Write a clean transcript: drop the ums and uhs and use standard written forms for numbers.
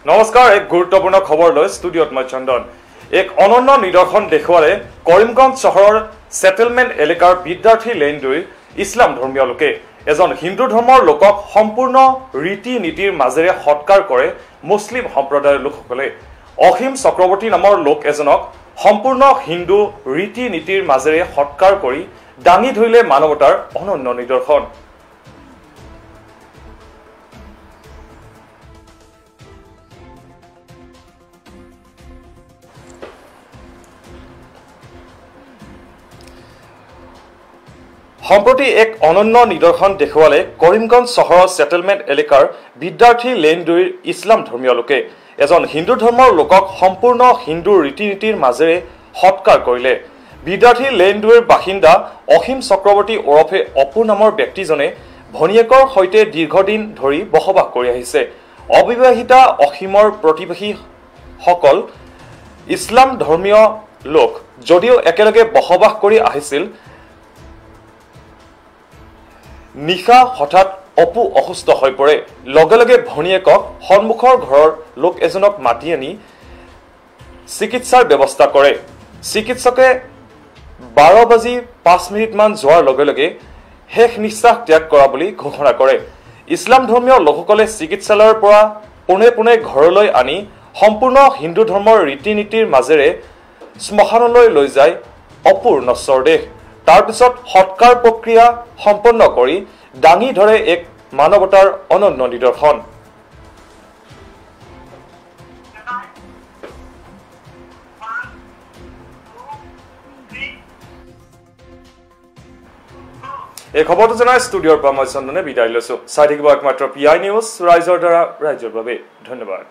নমস্কাৰ, এক গুৰুত্বপূৰ্ণ খবৰ লৈ ষ্টুডিঅ'ত মই চন্দন। এক অনন্য নিদৰ্শন দেখুৱালে কৰিমগঞ্জ চহৰৰ সেটেলমেন্ট এলেকাৰ বিদ্যাৰ্থী লেন 2 ইছলাম ধৰ্মীয় লোকে। এজন হিন্দু ধৰ্মৰ লোকক সম্পূৰ্ণ ৰীতি নীতিৰ মাজেৰে সৎকাৰ কৰে মুছলিম সম্প্ৰদায়ৰ লোকসকলে। অসীম চক্ৰৱৰ্তী নামৰ লোক এজনক সম্পূৰ্ণ হিন্দু ৰীতি নীতিৰ মাজেৰে সৎকাৰ কৰি দাঙি ধৰিলে মানৱতাৰ অনন্য নিদৰ্শন। সম্প্ৰতি এক অনন্য নিদৰ্শন দেখুৱালে কৰিমগঞ্জ চহৰৰ সেটেলমেন্ট এলেকাৰ বিদ্যাৰ্থী লেন 2 ইছলাম ধৰ্মীয় লোকে। এজন হিন্দু ধৰ্মৰ লোকক সম্পূৰ্ণ হিন্দু ৰীতি নীতিৰ মাজেৰে সৎকাৰ কৰিলে। বিদ্যাৰ্থী লেন 2 বাসিন্দা অসীম চক্ৰৱৰ্তী ওৰফে অপু নামৰ ব্যক্তিজনে ভনীয়েকৰ সৈতে দীৰ্ঘদিন ধৰি বসবাস কৰি আহিছে। অবিবাহিতা অসীমৰ প্ৰতিবেশীসকল ইছলাম ধৰ্মীয় লোক যদিও একেলগে বসবাস কৰি আহিছিল, নিশা হঠাৎ অপু অসুস্থ হৈ পৰে। লগে লগে ভনীয়েকক সন্মুখৰ ঘৰৰ লোক এজনক মাতি আনি চিকিৎসাৰ ব্যৱস্থা কৰে। চিকিৎসকে 12:05 যোৱাৰ লগে লগে শেষ নিশ্বাস ত্যাগ কৰা বুলি ঘোষণা কৰে। ইছলাম ধৰ্মীয় লোকসকলে চিকিৎসালয়ৰ পৰা পোনে পোনে ঘৰলৈ আনি সম্পূৰ্ণ হিন্দু ধৰ্মৰ ৰীতি নীতিৰ মাজেৰে শ্মশানলৈ লৈ যায় অপুৰ নশ্বৰ দেহ। তাৰ পিছত সৎকাৰ প্ৰক্ৰিয়া সম্পন্ন কৰি দাঙি ধৰে এক মানৱতাৰ অনন্য নিদৰ্শন। এই খবৰটো জনাই ষ্টুডিঅ'ৰ পৰা মই চন্দনে বিদায় লৈছো। চাই থাকিব একমাত্ৰ PI নিউজ, ৰাইজৰ দ্বাৰা ৰাইজৰ বাবে। ধন্যবাদ।